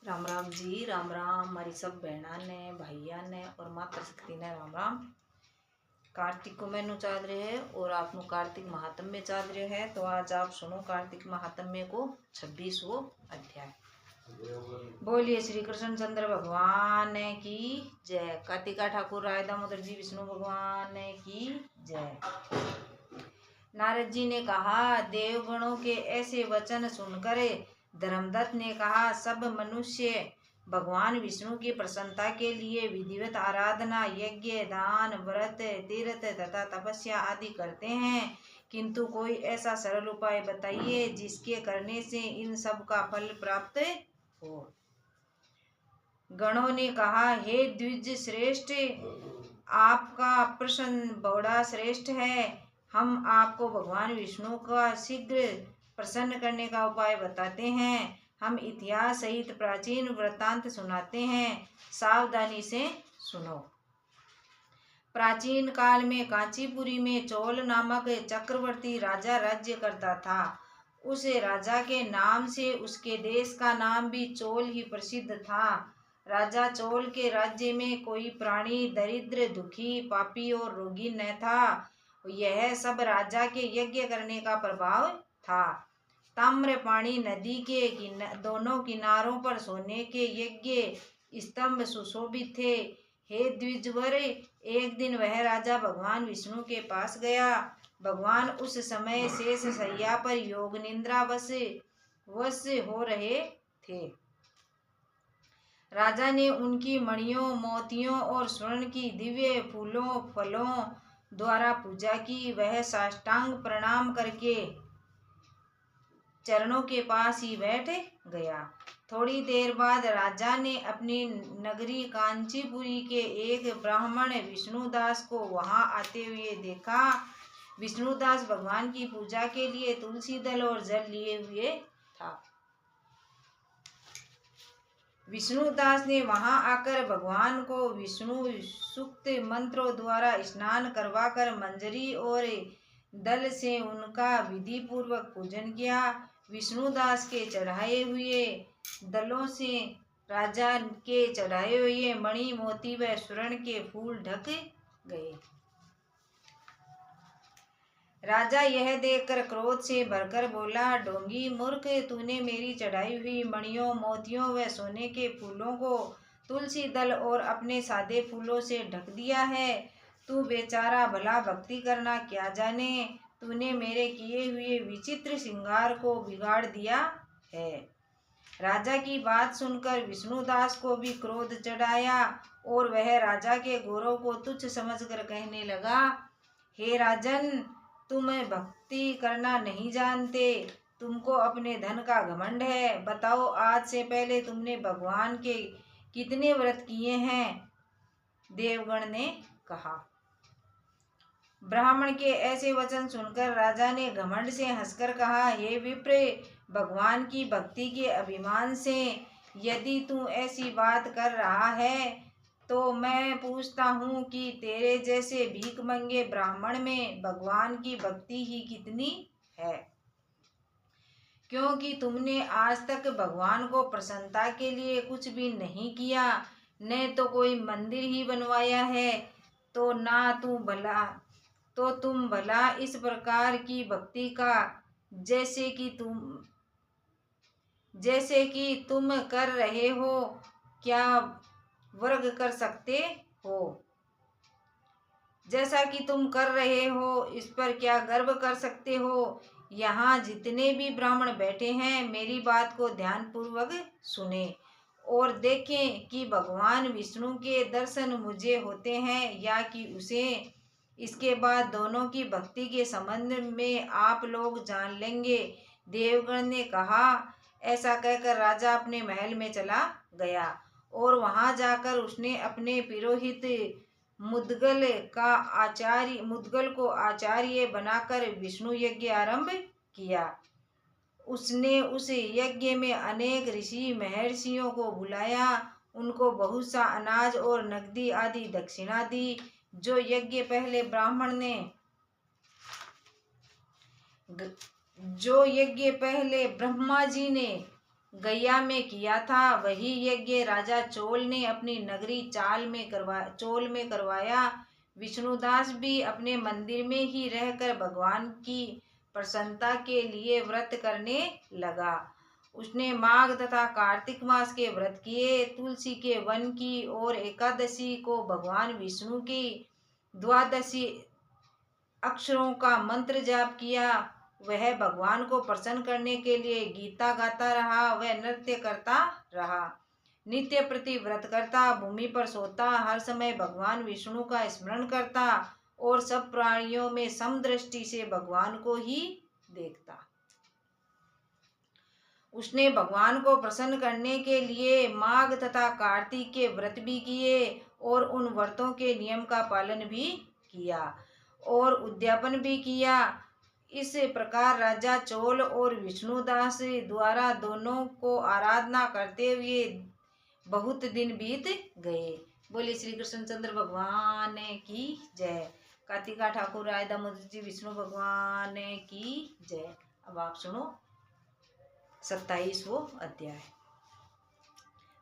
राम राम जी, राम राम। हमारी सब बहना ने, भैया ने और माता शक्ति ने राम राम। कार्तिक को मैनू चाल रहे है और आप कार्तिक महात्म्य चाल रहे है। तो आज आप सुनो कार्तिक महात्म्य को 26वां अध्याय। बोलिए श्री कृष्ण चंद्र भगवान की जय। कार्तिका ठाकुर राय दामोदर जी विष्णु भगवान की जय। नारद जी ने कहा, देवगणों के ऐसे वचन सुनकर धर्मदत्त ने कहा, सब मनुष्य भगवान विष्णु की प्रसन्नता के लिए विधिवत आराधना, यज्ञ, दान, व्रत, तीर्थ तथा तपस्या आदि करते हैं, किंतु कोई ऐसा सरल उपाय बताइए जिसके करने से इन सब का फल प्राप्त हो। गणों ने कहा, हे द्विज श्रेष्ठ, आपका प्रश्न बड़ा श्रेष्ठ है। हम आपको भगवान विष्णु का शीघ्र प्रसन्न करने का उपाय बताते हैं। हम इतिहास सहित प्राचीन वृत्तांत सुनाते हैं, सावधानी से सुनो। प्राचीन काल में कांचीपुरी में चोल नामक चक्रवर्ती राजा राज्य करता था। उस राजा के नाम से उसके देश का नाम भी चोल ही प्रसिद्ध था। राजा चोल के राज्य में कोई प्राणी दरिद्र, दुखी, पापी और रोगी न था। यह सब राजा के यज्ञ करने का प्रभाव था। ताम्रपाणी नदी के दोनों किनारों पर सोने के यज्ञ स्तंभ सुशोभित थे। हे द्विजवर, एक दिन वह राजा भगवान विष्णु के पास गया। भगवान उस समय शेष शैया पर योग निद्रा वश हो रहे थे। राजा ने उनकी मणियों, मोतियों और स्वर्ण की दिव्य फूलों फलों द्वारा पूजा की। वह साष्टांग प्रणाम करके चरणों के पास ही बैठ गया। थोड़ी देर बाद राजा ने अपनी नगरी कांचीपुरी के एक ब्राह्मण विष्णुदास को वहां आते हुए देखा। विष्णुदास भगवान की पूजा के लिए तुलसी दल और जल लिए हुए था। विष्णुदास ने वहां आकर भगवान को विष्णु सूक्त मंत्रों द्वारा स्नान करवाकर मंजरी और दल से उनका विधि पूर्वक पूजन किया। विष्णुदास के चढ़ाए हुए दलों से राजा के चढ़ाए हुए मणि, मोती व स्वर्ण के फूल ढक गए। राजा यह देखकर क्रोध से भरकर बोला, ढोंगी मूर्ख, तूने मेरी चढ़ाई हुई मणियों, मोतियों व सोने के फूलों को तुलसी दल और अपने सादे फूलों से ढक दिया है। तू बेचारा भला भक्ति करना क्या जाने। तूने मेरे किए हुए विचित्र श्रृंगार को बिगाड़ दिया है। राजा की बात सुनकर विष्णुदास को भी क्रोध चढ़ाया और वह राजा के गौरव को तुच्छ समझकर कहने लगा, हे राजन, तुम भक्ति करना नहीं जानते। तुमको अपने धन का घमंड है। बताओ, आज से पहले तुमने भगवान के कितने व्रत किए हैं? देवगण ने कहा। ब्राह्मण के ऐसे वचन सुनकर राजा ने घमंड से हंसकर कहा, हे विप्र, भगवान की भक्ति के अभिमान से यदि तू ऐसी बात कर रहा है तो मैं पूछता हूँ कि तेरे जैसे भीख मंगे ब्राह्मण में भगवान की भक्ति ही कितनी है? क्योंकि तुमने आज तक भगवान को प्रसन्नता के लिए कुछ भी नहीं किया, न तो कोई मंदिर ही बनवाया है, तो तुम भला इस प्रकार की भक्ति का जैसे कि तुम कर रहे हो क्या वर्ग कर सकते हो? जैसा कि तुम कर रहे हो इस पर क्या गर्व कर सकते हो? यहाँ जितने भी ब्राह्मण बैठे हैं, मेरी बात को ध्यानपूर्वक सुने और देखें कि भगवान विष्णु के दर्शन मुझे होते हैं या कि उसे। इसके बाद दोनों की भक्ति के संबंध में आप लोग जान लेंगे। देवगण ने कहा। ऐसा कहकर राजा अपने महल में चला गया और वहां जाकर उसने अपने पुरोहित मुद्गल को आचार्य बनाकर विष्णु यज्ञ आरंभ किया। उसने उस यज्ञ में अनेक ऋषि महर्षियों को बुलाया, उनको बहुत सा अनाज और नकदी आदि दक्षिणा दी। जो यज्ञ पहले ब्रह्मा जी ने गया में किया था, वही यज्ञ राजा चोल ने अपनी नगरी चोल में करवाया। विष्णुदास भी अपने मंदिर में ही रहकर भगवान की प्रसन्नता के लिए व्रत करने लगा। उसने माघ तथा कार्तिक मास के व्रत किए, तुलसी के वन की और एकादशी को भगवान विष्णु की द्वादशी अक्षरों का मंत्र जाप किया। वह भगवान को प्रसन्न करने के लिए गीता गाता रहा, वह नृत्य करता रहा, नित्य प्रति व्रत करता, भूमि पर सोता, हर समय भगवान विष्णु का स्मरण करता और सब प्राणियों में समदृष्टि से भगवान को ही देखता। उसने भगवान को प्रसन्न करने के लिए माघ तथा कार्तिक के व्रत भी किए और उन व्रतों के नियम का पालन भी किया और उद्यापन भी किया। इस प्रकार राजा चोल और विष्णुदास द्वारा दोनों को आराधना करते हुए बहुत दिन बीत गए। बोले श्री कृष्णचंद्र भगवान की जय। कार्तिका ठाकुर राय दामोदर जी विष्णु भगवान की जय। अब आप सुनो 27वां अध्याय।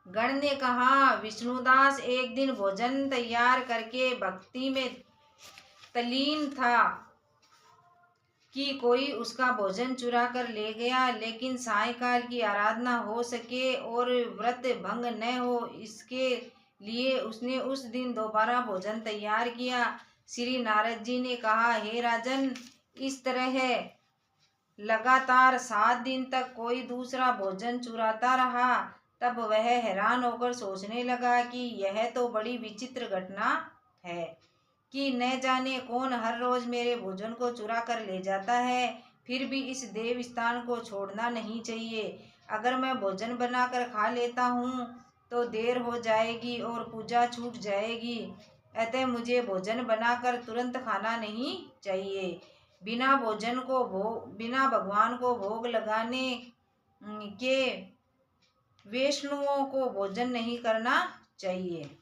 गण ने कहा, विष्णुदास एक दिन भोजन तैयार करके भक्ति में तल्लीन था कि कोई उसका भोजन चुरा कर ले गया, लेकिन सायंकाल की आराधना हो सके और व्रत भंग न हो, इसके लिए उसने उस दिन दोबारा भोजन तैयार किया। श्री नारद जी ने कहा, हे राजन, इस तरह लगातार 7 दिन तक कोई दूसरा भोजन चुराता रहा। तब वह हैरान होकर सोचने लगा कि यह तो बड़ी विचित्र घटना है कि न जाने कौन हर रोज मेरे भोजन को चुरा कर ले जाता है। फिर भी इस देव स्थान को छोड़ना नहीं चाहिए। अगर मैं भोजन बनाकर खा लेता हूँ तो देर हो जाएगी और पूजा छूट जाएगी। अतः मुझे भोजन बनाकर तुरंत खाना नहीं चाहिए। बिना भगवान को भोग लगाने के वैष्णवों को भोजन नहीं करना चाहिए।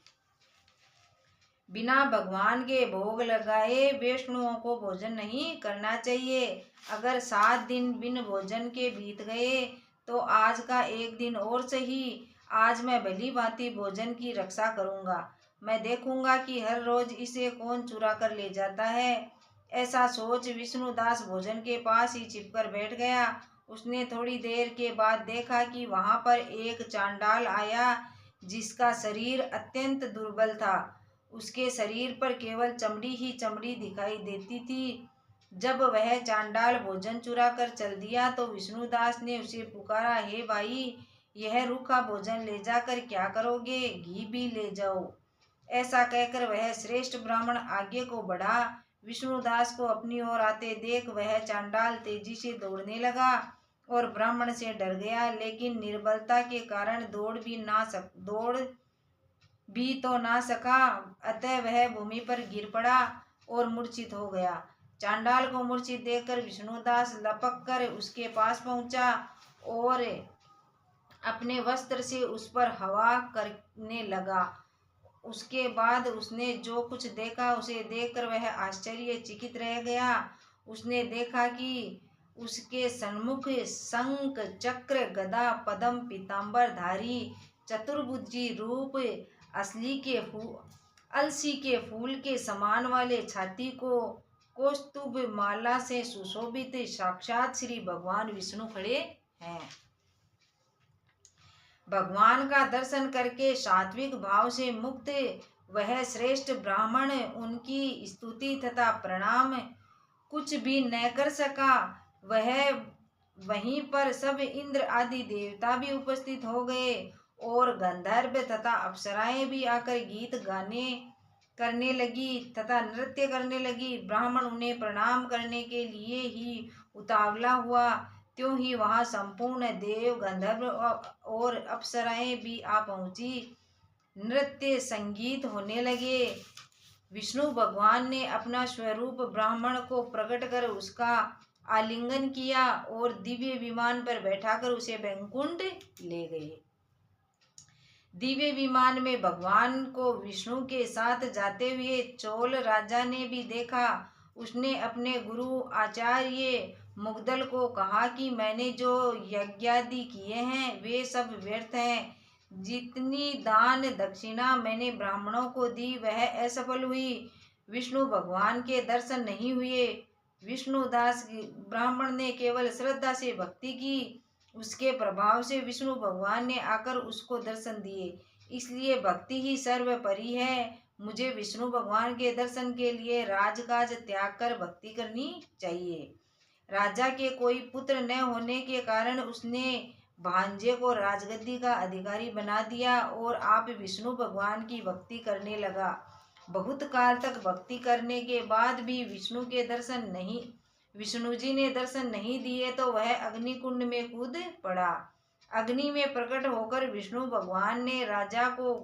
बिना भगवान के भोग लगाए वैष्णवों को भोजन नहीं करना चाहिए। अगर 7 दिन बिन भोजन के बीत गए तो आज का एक दिन और सही, आज मैं भली भांति भोजन की रक्षा करूँगा। मैं देखूंगा कि हर रोज इसे कौन चुरा कर ले जाता है। ऐसा सोच विष्णुदास भोजन के पास ही छिपकर बैठ गया। उसने थोड़ी देर के बाद देखा कि वहां पर एक चांडाल आया, जिसका शरीर अत्यंत दुर्बल था। उसके शरीर पर केवल चमड़ी ही चमड़ी दिखाई देती थी। जब वह चांडाल भोजन चुरा कर चल दिया तो विष्णुदास ने उसे पुकारा, हे भाई, यह रूखा भोजन ले जाकर क्या करोगे? घी भी ले जाओ। ऐसा कहकर वह श्रेष्ठ ब्राह्मण आगे को बढ़ा। विष्णुदास को अपनी ओर आते देख वह चांडाल तेजी से दौड़ने लगा और ब्राह्मण से डर गया, लेकिन निर्बलता के कारण दौड़ भी तो ना सका। अतः वह भूमि पर गिर पड़ा और मूर्छित हो गया। चांडाल को मूर्छित देखकर विष्णुदास लपक कर उसके पास पहुंचा और अपने वस्त्र से उस पर हवा करने लगा। उसके बाद उसने जो कुछ देखा उसे देखकर वह आश्चर्यचकित रह गया। उसने देखा कि उसके सन्मुख शंख चक्र गदा पद्म पीतांबर धारी चतुर्भुजी रूप अलसी के फूल के समान वाले छाती को कौस्तुभ माला से सुशोभित साक्षात श्री भगवान विष्णु खड़े हैं। भगवान का दर्शन करके सात्विक भाव से मुक्त वह श्रेष्ठ ब्राह्मण उनकी स्तुति तथा प्रणाम कुछ भी न कर सका। वहीं पर सब इंद्र आदि देवता भी उपस्थित हो गए और गंधर्व तथा अप्सराएं भी आकर गीत गाने करने लगी तथा नृत्य करने लगी। ब्राह्मण उन्हें प्रणाम करने के लिए ही उतावला हुआ, त्यों ही वहां संपूर्ण देव गंधर्व और अप्सराएं भी आ पहुंची। नृत्य संगीत होने लगे। विष्णु भगवान ने अपना स्वरूप ब्राह्मण को प्रकट कर उसका आलिंगन किया और दिव्य विमान पर बैठाकर उसे वैकुंठ ले गए। दिव्य विमान में भगवान को विष्णु के साथ जाते हुए चोल राजा ने भी देखा। उसने अपने गुरु आचार्य मुग्दल को कहा कि मैंने जो यज्ञादि किए हैं वे सब व्यर्थ हैं। जितनी दान दक्षिणा मैंने ब्राह्मणों को दी वह असफल हुई। विष्णु भगवान के दर्शन नहीं हुए। विष्णुदास ब्राह्मण ने केवल श्रद्धा से भक्ति की, उसके प्रभाव से विष्णु भगवान ने आकर उसको दर्शन दिए। इसलिए भक्ति ही सर्वोपरि है। मुझे विष्णु भगवान के दर्शन के लिए राजकाज त्याग कर भक्ति करनी चाहिए। राजा के कोई पुत्र न होने के कारण उसने भांजे को राजगद्दी का अधिकारी बना दिया और आप विष्णु भगवान की भक्ति करने लगा। बहुत काल तक भक्ति करने के बाद भी विष्णु जी ने दर्शन नहीं दिए तो वह अग्निकुंड में कूद पड़ा। अग्नि में प्रकट होकर विष्णु भगवान ने राजा को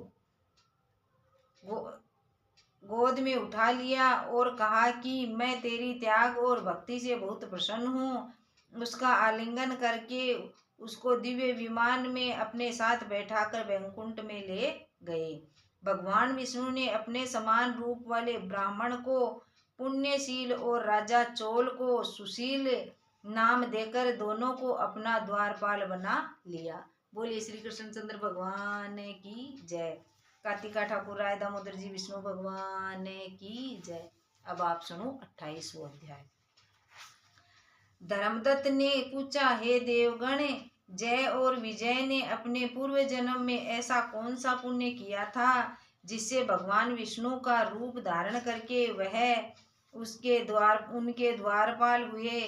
गोद में उठा लिया और कहा कि मैं तेरी त्याग और भक्ति से बहुत प्रसन्न हूँ। उसका आलिंगन करके उसको दिव्य विमान में अपने साथ बैठाकर वैकुंठ में ले गए। भगवान विष्णु ने अपने समान रूप वाले ब्राह्मण को पुण्यशील और राजा चोल को सुशील नाम देकर दोनों को अपना द्वारपाल बना लिया। बोलिए श्री कृष्णचंद्र भगवान की जय। कार्तिका ठाकुर राय दामोदर जी विष्णु भगवान की जय। अब आप सुनो 28वां अध्याय। धर्मदत्त ने पूछा, हे देवगण, जय और विजय ने अपने पूर्व जन्म में ऐसा कौन सा पुण्य किया था जिससे भगवान विष्णु का रूप धारण करके वह उनके द्वारपाल हुए।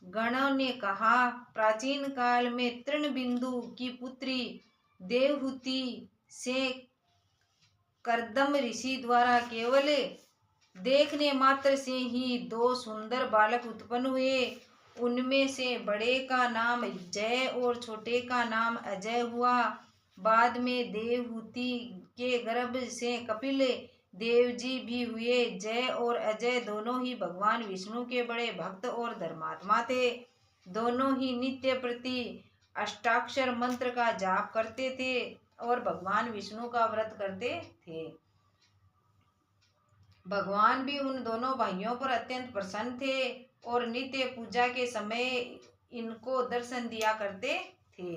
गणों ने कहा, प्राचीन काल में तृणबिंदु की पुत्री देवहूति से कर्दम ऋषि द्वारा केवल देखने मात्र से ही 2 सुंदर बालक उत्पन्न हुए। उनमें से बड़े का नाम जय और छोटे का नाम अजय हुआ। बाद में देवहूति के गर्भ से कपिल देव जी भी हुए। जय और अजय दोनों ही भगवान विष्णु के बड़े भक्त और धर्मात्मा थे। दोनों ही नित्य प्रति अष्टाक्षर मंत्र का जाप करते थे और भगवान विष्णु का व्रत करते थे। भगवान भी उन दोनों भाइयों पर अत्यंत प्रसन्न थे और नित्य पूजा के समय इनको दर्शन दिया करते थे।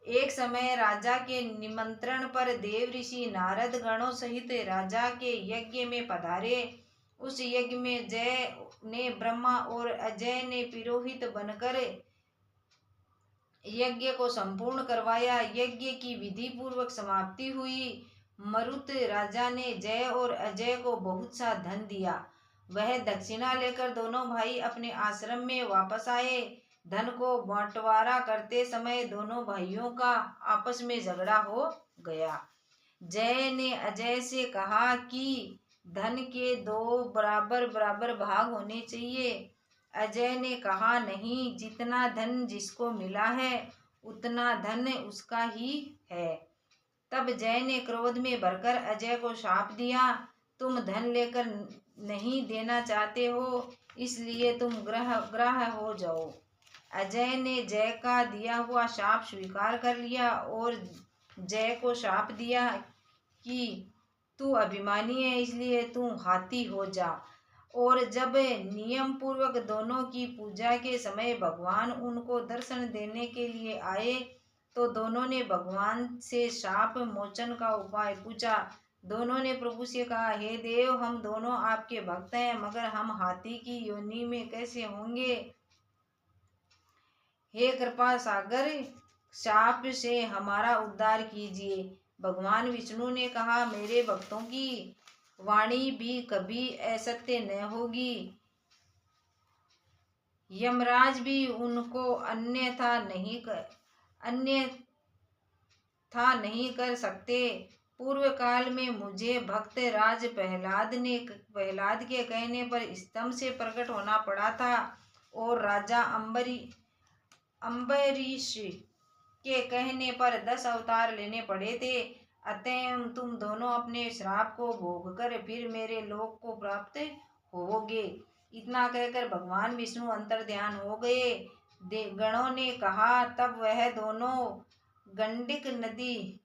एक समय राजा के निमंत्रण पर देव ऋषि नारद गणों सहित राजा के यज्ञ में पधारे। उस यज्ञ में जय ने ब्रह्मा और अजय ने पुरोहित बनकर यज्ञ को संपूर्ण करवाया। यज्ञ की विधि पूर्वक समाप्ति हुई। मरुत राजा ने जय और अजय को बहुत सा धन दिया। वह दक्षिणा लेकर दोनों भाई अपने आश्रम में वापस आए। धन को बंटवारा करते समय दोनों भाइयों का आपस में झगड़ा हो गया। जय ने अजय से कहा कि धन के 2 बराबर बराबर भाग होने चाहिए। अजय ने कहा, नहीं, जितना धन जिसको मिला है उतना धन उसका ही है। तब जय ने क्रोध में भरकर अजय को शाप दिया, तुम धन लेकर नहीं देना चाहते हो, इसलिए तुम ग्राह हो जाओ। अजय ने जय का दिया हुआ शाप स्वीकार कर लिया और जय को शाप दिया कि तू अभिमानी है, इसलिए तू हाथी हो जा। और जब नियम पूर्वक दोनों की पूजा के समय भगवान उनको दर्शन देने के लिए आए तो दोनों ने भगवान से शाप मोचन का उपाय पूछा। दोनों ने प्रभु से कहा, हे देव, हम दोनों आपके भक्त हैं, मगर हम हाथी की योनि में कैसे होंगे? हे कृपा सागर, शाप से हमारा उद्धार कीजिए। भगवान विष्णु ने कहा, मेरे भक्तों की वाणी भी कभी असत्य न होगी। यमराज भी उनको अन्यथा नहीं कर सकते। पूर्व काल में मुझे भक्त राज प्रहलाद के कहने पर स्तंभ से प्रकट होना पड़ा था और राजा अम्बरीश के कहने पर 10 अवतार लेने पड़े थे। अतः तुम दोनों अपने श्राप को भोगकर फिर मेरे लोक को प्राप्त होवोगे। इतना कहकर भगवान विष्णु अंतर्ध्यान हो गए। गणों ने कहा, तब वह दोनों गंडक नदी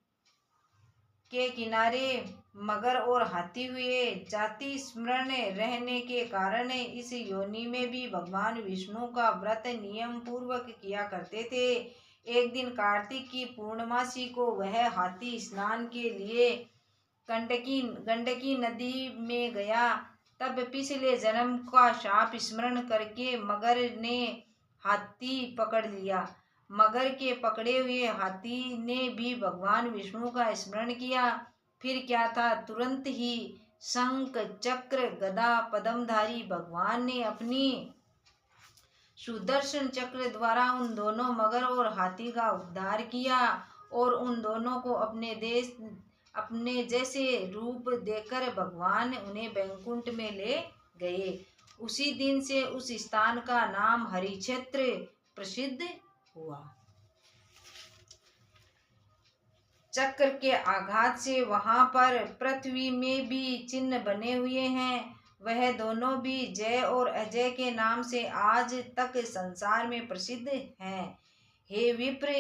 के किनारे मगर और हाथी हुए। जाति स्मरण रहने के कारण इस योनि में भी भगवान विष्णु का व्रत नियम पूर्वक किया करते थे। एक दिन कार्तिक की पूर्णमासी को वह हाथी स्नान के लिए गंडकी नदी में गया। तब पिछले जन्म का शाप स्मरण करके मगर ने हाथी पकड़ लिया। मगर के पकड़े हुए हाथी ने भी भगवान विष्णु का स्मरण किया। फिर क्या था, तुरंत ही शंख चक्र गदा पद्मधारी भगवान ने अपनी सुदर्शन चक्र द्वारा उन दोनों मगर और हाथी का उद्धार किया और उन दोनों को अपने जैसे रूप देकर भगवान उन्हें बैकुंठ में ले गए। उसी दिन से उस स्थान का नाम हरिक्षेत्र प्रसिद्ध हुआ। चक्र के आघात से वहां पर पृथ्वी में भी चिन्ह बने हुए हैं। वह दोनों भी जय और अजय के नाम से आज तक संसार में प्रसिद्ध हैं। हे विप्र,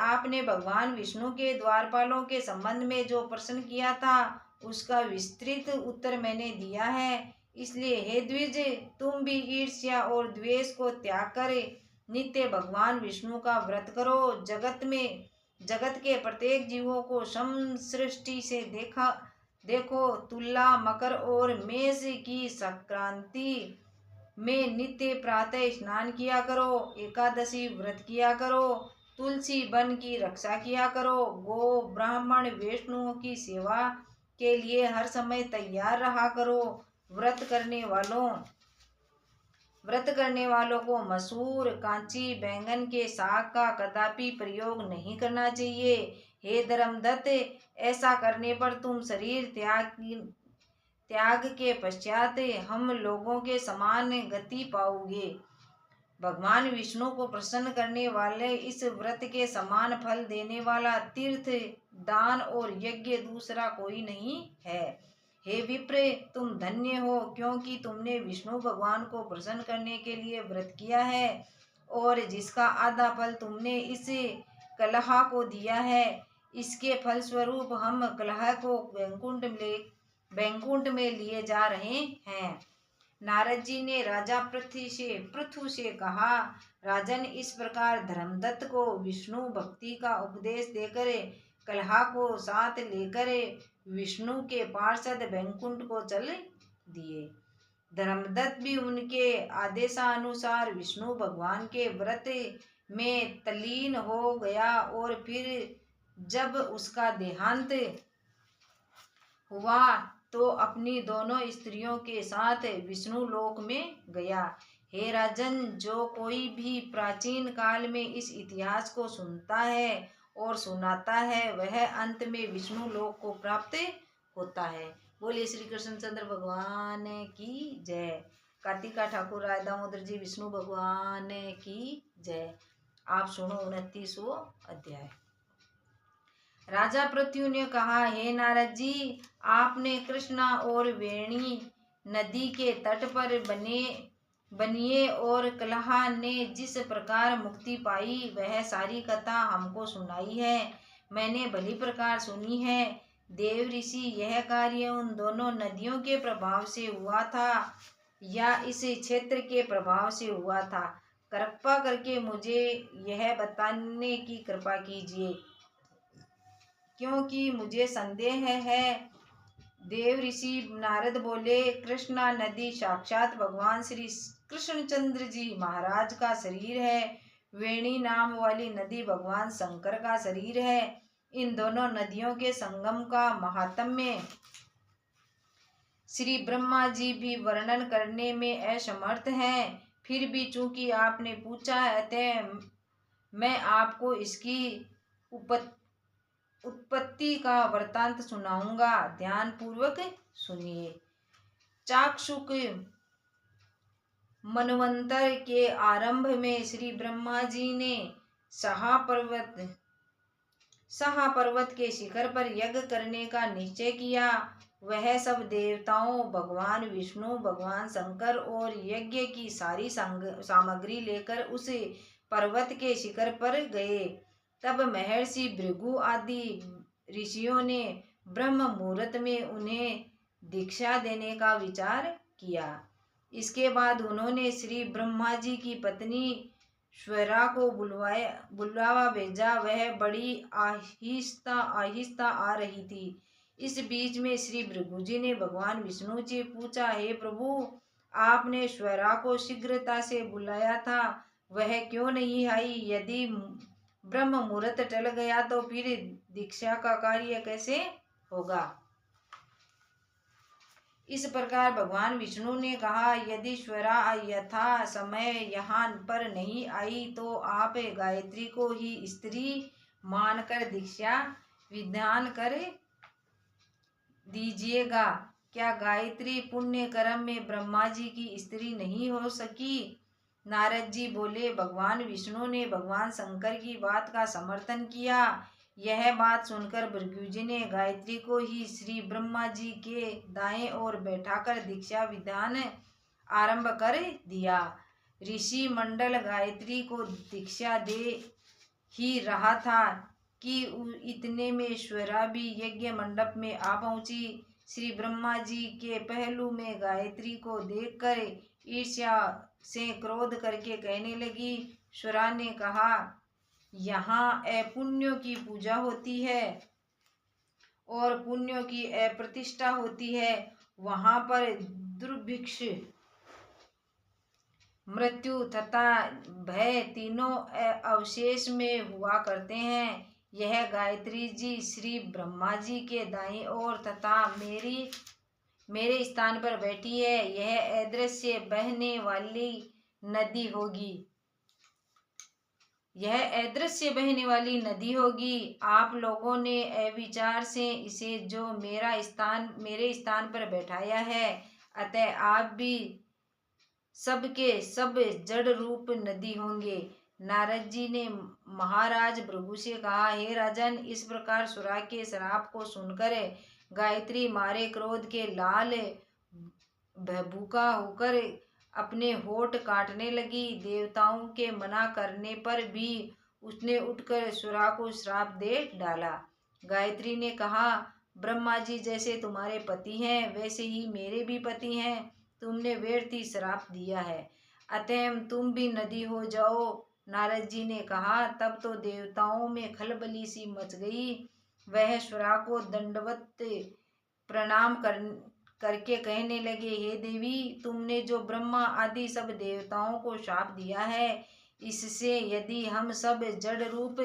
आपने भगवान विष्णु के द्वारपालों के संबंध में जो प्रश्न किया था उसका विस्तृत उत्तर मैंने दिया है। इसलिए हे द्विज, तुम भी ईर्ष्या और द्वेष को त्याग कर नित्य भगवान विष्णु का व्रत करो। जगत के प्रत्येक जीवों को सृष्टि से देखो। तुला, मकर और मेष की संक्रांति में नित्य प्रातः स्नान किया करो। एकादशी व्रत किया करो। तुलसी वन की रक्षा किया करो। गो ब्राह्मण वैष्णवों की सेवा के लिए हर समय तैयार रहा करो। व्रत करने वालों को मसूर, कांची, बैंगन के साग का कदापि प्रयोग नहीं करना चाहिए। हे धर्मदत्त, ऐसा करने पर तुम शरीर त्याग के पश्चात हम लोगों के समान गति पाओगे। भगवान विष्णु को प्रसन्न करने वाले इस व्रत के समान फल देने वाला तीर्थ, दान और यज्ञ दूसरा कोई नहीं है। हे विप्र, तुम धन्य हो, क्योंकि तुमने विष्णु भगवान को प्रसन्न करने के लिए व्रत किया है और जिसका आधा फल तुमने इस कलह को दिया है। इसके फलस्वरूप हम कलह को बैकुंठ में लिए जा रहे हैं। नारद जी ने राजा पृथु से कहा, राजन, इस प्रकार धर्मदत्त को विष्णु भक्ति का उपदेश देकर कलह को साथ लेकर विष्णु के पार्षद बैकुंठ को चल दिए। धर्मदत्त भी उनके आदेशानुसार विष्णु भगवान के व्रत में तल्लीन हो गया और फिर जब उसका देहांत हुआ तो अपनी दोनों स्त्रियों के साथ विष्णु लोक में गया। हे राजन, जो कोई भी प्राचीन काल में इस इतिहास को सुनता है और सुनाता है वह अंत में विष्णु लोक को प्राप्त होता है। बोलिए श्री कृष्णचंद्र भगवान की जय। कार्तिका ठाकुर राय दामोदर जी विष्णु भगवान की जय। आप सुनो 29वां अध्याय। राजा पृथु ने कहा, हे नारद जी, आपने कृष्णा और वेणी नदी के तट पर बनिए और कलहा ने जिस प्रकार मुक्ति पाई वह सारी कथा हमको सुनाई है। मैंने भली प्रकार सुनी है। देव ऋषि, यह कार्य उन दोनों नदियों के प्रभाव से हुआ था या इस क्षेत्र के प्रभाव से हुआ था? कृपा करके मुझे यह बताने की कृपा कीजिए, क्योंकि मुझे संदेह है। देव ऋषि नारद बोले, कृष्णा नदी साक्षात भगवान श्री कृष्णचंद्र जी महाराज का शरीर है। वेणी नाम वाली नदी भगवान शंकर का शरीर है। इन दोनों नदियों के संगम का महात्म्य श्री ब्रह्मा जी भी वर्णन करने में असमर्थ हैं। फिर भी चूंकि आपने पूछा है अतः मैं आपको इसकी उत्पत्ति का वृतांत सुनाऊंगा। ध्यान पूर्वक सुनिए। चाक्षुष मनवंतर के आरंभ में श्री ब्रह्मा जी ने सहा पर्वत के शिखर पर यज्ञ करने का निश्चय किया। वह सब देवताओं, भगवान विष्णु, भगवान शंकर और यज्ञ की सारी सामग्री लेकर उस पर्वत के शिखर पर गए। तब महर्षि भृगु आदि ऋषियों ने ब्रह्म मुहूर्त में उन्हें दीक्षा देने का विचार किया। इसके बाद उन्होंने श्री ब्रह्मा जी की पत्नी श्वेरा को बुलावा भेजा। वह बड़ी आहिस्ता आहिस्ता आ रही थी। इस बीच में श्री भृगु जी ने भगवान विष्णु जी पूछा, हे प्रभु, आपने श्वेरा को शीघ्रता से बुलाया था, वह क्यों नहीं आई? यदि ब्रह्म मुहूर्त टल गया तो फिर दीक्षा का कार्य कैसे होगा? इस प्रकार भगवान विष्णु ने कहा, यदि श्वेरा यथा समय यहाँ पर नहीं आई तो आप गायत्री को ही स्त्री मानकर दीक्षा विधान कर दीजिएगा। क्या गायत्री पुण्य कर्म में ब्रह्मा जी की स्त्री नहीं हो सकी? नारद जी बोले। भगवान विष्णु ने भगवान शंकर की बात का समर्थन किया। यह बात सुनकर भृगु जी ने गायत्री को ही श्री ब्रह्मा जी के दाएं ओर बैठाकर दीक्षा विधान आरंभ कर दिया। ऋषि मंडल गायत्री को दीक्षा दे ही रहा था कि इतने में श्वेरा भी यज्ञ मंडप में आ पहुंची। श्री ब्रह्मा जी के पहलू में गायत्री को देखकर ईर्ष्या से क्रोध करके कहने लगी। श्वेरा ने कहा, यहाँ अपुण्यों की पूजा होती है और पुण्यों की अप्रतिष्ठा होती है। वहां पर दुर्भिक्ष, मृत्यु तथा भय तीनों अवशेष में हुआ करते हैं। यह गायत्री जी श्री ब्रह्मा जी के दाईं ओर तथा मेरे स्थान पर बैठी है। यह अदृश्य बहने वाली नदी होगी। आप लोगों ने अविचार से इसे जो मेरे स्थान पर बैठाया है, अतः आप भी सबके सब जड़ रूप नदी होंगे। नारद जी ने महाराज भृगु से कहा, हे राजन, इस प्रकार सुरा के श्राप को सुनकर गायत्री मारे क्रोध के लाल भूखा होकर अपने होठ काटने लगी। देवताओं के मना करने पर भी उसने उठकर सुरा को श्राप दे डाला। गायत्री ने कहा, ब्रह्मा जी जैसे तुम्हारे पति हैं वैसे ही मेरे भी पति हैं। तुमने व्यर्थ ही श्राप दिया है, अतः तुम भी नदी हो जाओ। नारद जी ने कहा। तब तो देवताओं में खलबली सी मच गई। वह सुरा को दंडवत प्रणाम करके कहने लगे, हे देवी, तुमने जो ब्रह्मा आदि सब देवताओं को शाप दिया है, इससे यदि हम सब जड़ रूप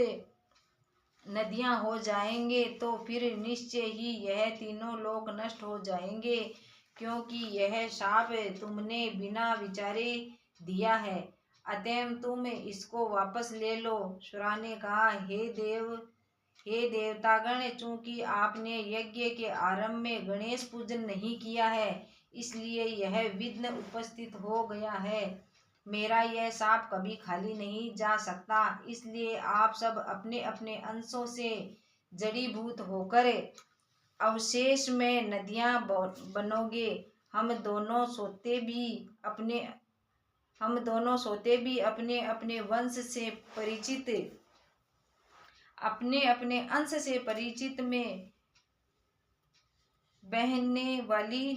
नदियां हो जाएंगे तो फिर निश्चय ही यह तीनों लोक नष्ट हो जाएंगे, क्योंकि यह शाप तुमने बिना विचारे दिया है। अतः तुम इसको वापस ले लो। सुरा ने कहा, हे देवतागण, चूंकि आपने यज्ञ के आरंभ में गणेश पूजन नहीं किया है, इसलिए यह विघ्न उपस्थित हो गया है। मेरा यह शाप कभी खाली नहीं जा सकता। इसलिए आप सब अपने अपने अंशों से जड़ीभूत होकर अवशेष में नदियां बनोगे। हम दोनों सोते भी अपने अपने अंश से परिचित में बहने वाली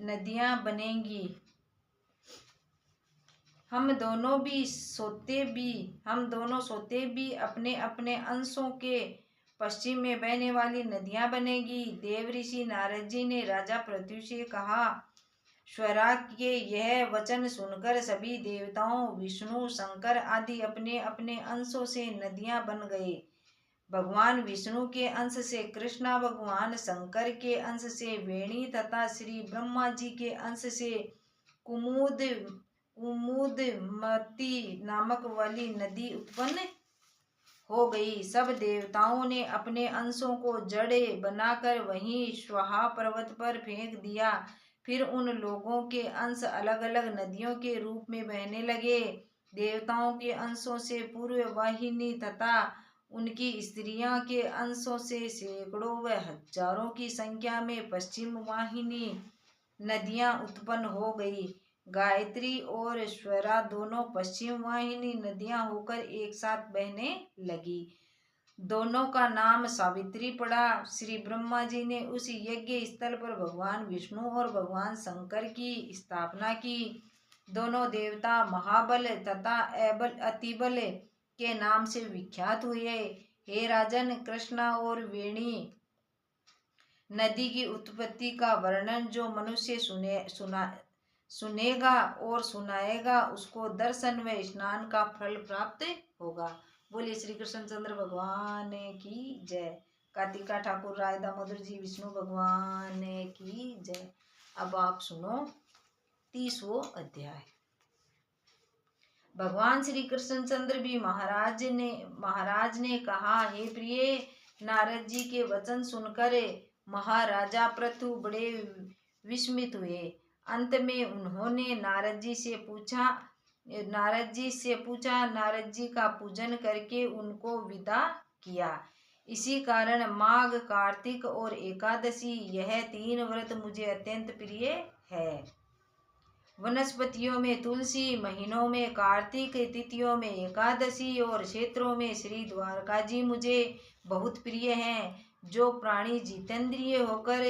नदियां बनेंगी। हम दोनों सोते भी अपने अपने अंशों के पश्चिम में बहने वाली नदियां बनेगी। देव ऋषि नारद जी ने राजा पृथ्वी से कहा। श्वेरा के यह वचन सुनकर सभी देवताओं, विष्णु, शंकर आदि अपने अपने अंशों से नदियां बन गए। भगवान विष्णु के अंश से कृष्णा, भगवान शंकर के अंश से वेणी तथा श्री ब्रह्मा जी के अंश से कुमुदमती नामक वाली नदी उत्पन्न हो गई। सब देवताओं ने अपने अंशों को जड़े बनाकर वहीं स्वाहा पर्वत पर फेंक दिया। फिर उन लोगों के अंश अलग अलग नदियों के रूप में बहने लगे। देवताओं के अंशों से पूर्व वाहिनी तथा उनकी स्त्रियां के अंशों से सैकड़ों व हजारों की संख्या में पश्चिम वाहिनी नदियां उत्पन्न हो गई। गायत्री और श्वेरा दोनों पश्चिम वाहिनी नदियां होकर एक साथ बहने लगी। दोनों का नाम सावित्री पड़ा। श्री ब्रह्मा जी ने उस यज्ञ स्थल पर भगवान विष्णु और भगवान शंकर की स्थापना की। दोनों देवता महाबल तथा अतिबल के नाम से विख्यात हुए। हे राजन, कृष्णा और वेणी नदी की उत्पत्ति का वर्णन जो मनुष्य सुनेगा और सुनाएगा, उसको दर्शन व स्नान का फल प्राप्त होगा। बोलिए श्री कृष्णचंद्र भगवान की जय। कार्तिका ठाकुर राय दामोदर जी विष्णु भगवान की जय। अब आप सुनो 30वां अध्याय। भगवान श्री कृष्णचंद्र भी महाराज ने कहा, हे प्रिय, नारद जी के वचन सुनकर महाराजा पृथु बड़े विस्मित हुए। अंत में उन्होंने नारद जी से पूछा, नारद जी का पूजन करके उनको विदा किया। इसी कारण माघ, कार्तिक और एकादशी, यह 3 व्रत मुझे अत्यंत प्रिय है। वनस्पतियों में तुलसी, महीनों में कार्तिक, तिथियों में एकादशी और क्षेत्रों में श्री द्वारका जी मुझे बहुत प्रिय हैं। जो प्राणी जितेंद्रिय होकर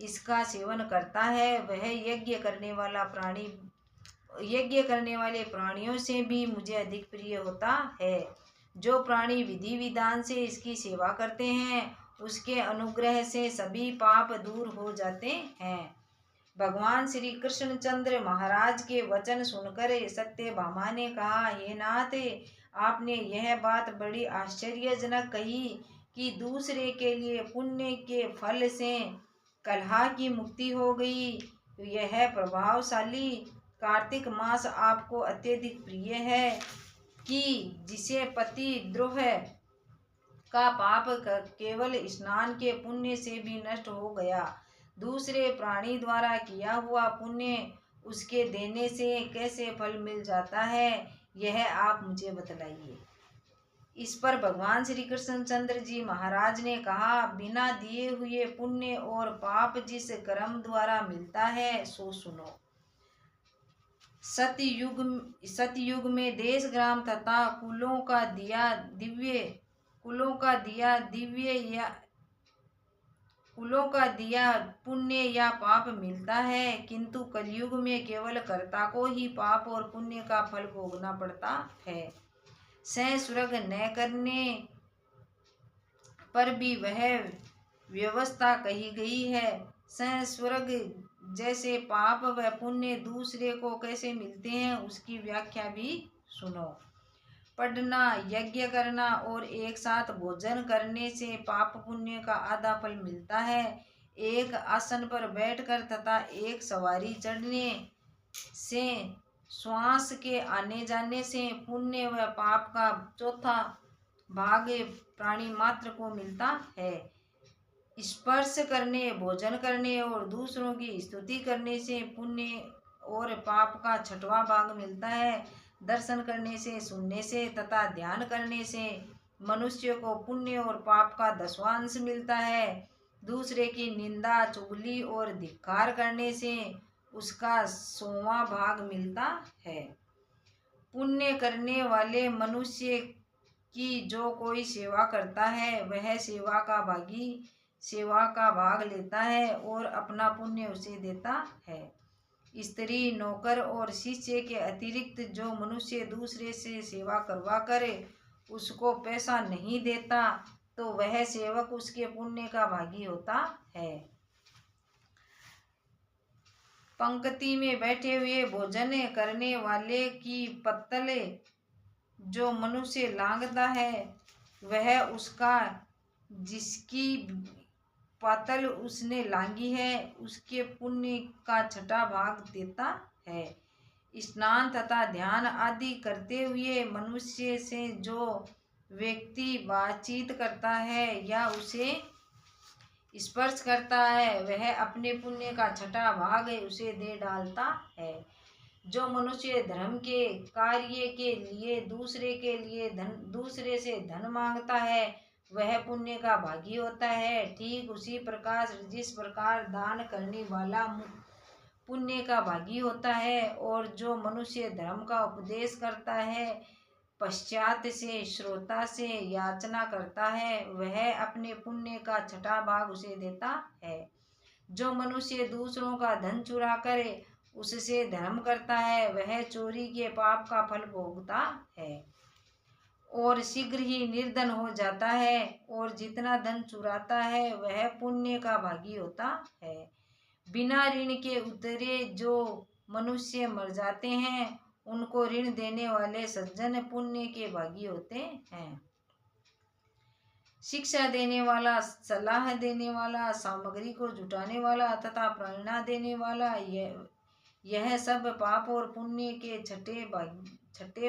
इसका सेवन करता है, वह यज्ञ करने वाले प्राणियों से भी मुझे अधिक प्रिय होता है। जो प्राणी विधि विधान से इसकी सेवा करते हैं, उसके अनुग्रह से सभी पाप दूर हो जाते हैं। भगवान श्री कृष्णचंद्र महाराज के वचन सुनकर सत्यभामा ने कहा, हे नाथ, आपने यह बात बड़ी आश्चर्यजनक कही कि दूसरे के लिए पुण्य के फल से कलह की मुक्ति हो गई। यह प्रभावशाली कार्तिक मास आपको अत्यधिक प्रिय है कि जिसे पति द्रोह का पाप केवल स्नान के पुण्य से भी नष्ट हो गया। दूसरे प्राणी द्वारा किया हुआ पुण्य उसके देने से कैसे फल मिल जाता है, यह आप मुझे बतलाइए। इस पर भगवान श्री कृष्णचंद्र जी महाराज ने कहा, बिना दिए हुए पुण्य और पाप जिस कर्म द्वारा मिलता है, सो सुनो। सतयुग में देश ग्राम तथा कुलों का दिया पुण्य या पाप मिलता है, किंतु कलयुग में केवल कर्ता को ही पाप और पुण्य का फल भोगना पड़ता है। स्वर्ग न करने पर भी वह व्यवस्था कही गई है। स्वर्ग जैसे पाप व पुण्य दूसरे को कैसे मिलते हैं, उसकी व्याख्या भी सुनो। पढ़ना, यज्ञ करना और एक साथ भोजन करने से पाप पुण्य का आधा फल मिलता है। एक आसन पर बैठकर तथा एक सवारी चढ़ने से, श्वास के आने जाने से पुण्य व पाप का चौथा भाग प्राणी मात्र को मिलता है। स्पर्श करने, भोजन करने और दूसरों की स्तुति करने से पुण्य और पाप का 6वां भाग मिलता है। दर्शन करने से, सुनने से तथा ध्यान करने से मनुष्य को पुण्य और पाप का 10वां अंश मिलता है। दूसरे की निंदा, चुगली और धिक्कार करने से उसका 100वां भाग मिलता है। पुण्य करने वाले मनुष्य की जो कोई सेवा करता है, वह सेवा का भाग लेता है और अपना पुण्य उसे देता है। स्त्री, नौकर और शिष्य के अतिरिक्त जो मनुष्य दूसरे से सेवा करवा करे उसको पैसा नहीं देता, तो वह सेवक उसके पुण्य का भागी होता है। पंक्ति में बैठे हुए भोजन करने वाले की पत्तल जो मनुष्य लांघता है, वह उसका जिसकी पातल उसने लांगी है, उसके पुण्य का 6वां भाग देता है। स्नान तथा ध्यान आदि करते हुए मनुष्य से जो व्यक्ति बातचीत करता है या उसे स्पर्श करता है, वह अपने पुण्य का 6वां भाग उसे दे डालता है। जो मनुष्य धर्म के कार्य के लिए दूसरे से धन मांगता है, वह पुण्य का भागी होता है। ठीक उसी प्रकार जिस प्रकार दान करने वाला पुण्य का भागी होता है, और जो मनुष्य धर्म का उपदेश करता है पश्चात से श्रोता से याचना करता है, वह अपने पुण्य का छठा भाग उसे देता है। जो मनुष्य दूसरों का धन चुरा करे उससे धर्म करता है, वह चोरी के पाप का फल भोगता है और शीघ्र ही निर्धन हो जाता है। और जितना धन चुराता है वह पुण्य का भागी होता है। बिना ऋण के उतरे जो मनुष्य मर जाते हैं उनको ऋण देने वाले सज्जन पुण्य के भागी होते हैं। शिक्षा देने वाला, सलाह देने वाला, सामग्री को जुटाने वाला तथा प्रेरणा देने वाला, यह सब पाप और पुण्य के छठे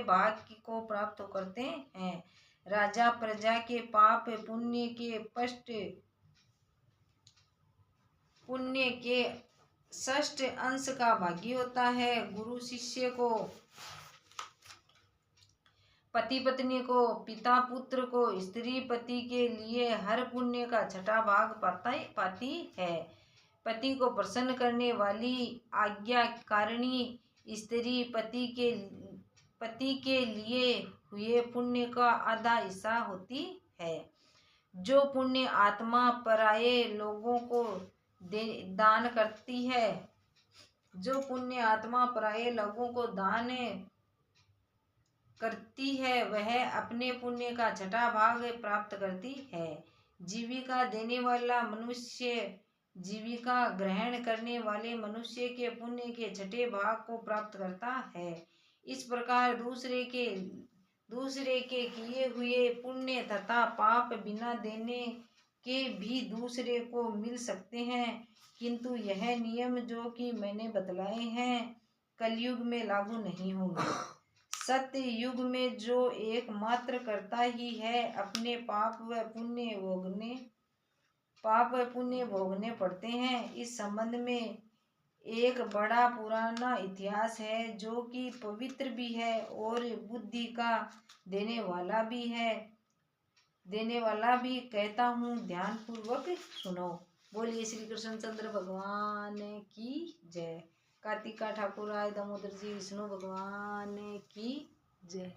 भाग को प्राप्त करते हैं। राजा प्रजा के पाप पुण्य के षष्ठ अंश का भागी होता है। गुरु शिष्य को, पति पत्नी को, पिता पुत्र को, स्त्री पति के लिए हर पुण्य का छठा भाग पाती है। पति को प्रसन्न करने वाली आज्ञाकारिणी स्त्री पति के लिए हुए पुण्य का आधा हिस्सा होती है। जो पुण्य आत्मा पराये लोगों को दान करती है, जो पुण्य आत्मा पराये लोगों को दान करती है वह अपने पुण्य का छठा भाग प्राप्त करती है। जीविका देने वाला मनुष्य जीविका ग्रहण करने वाले मनुष्य के पुण्य के छठे भाग को प्राप्त करता है। इस प्रकार दूसरे के किए हुए पुण्य तथा पाप बिना देने के भी दूसरे को मिल सकते हैं, किंतु यह नियम जो कि मैंने बतलाए हैं कलयुग में लागू नहीं होंगे। सत्य युग में जो एकमात्र करता ही है अपने पाप व पुण्य भोगने पड़ते हैं। इस संबंध में एक बड़ा पुराना इतिहास है जो कि पवित्र भी है और बुद्धि का देने वाला भी कहता हूँ, ध्यान पूर्वक सुनो। बोलिए श्री कृष्णचंद्र भगवान की जय। कार्तिका ठाकुर आय दामोदर जी विष्णु भगवान की जय।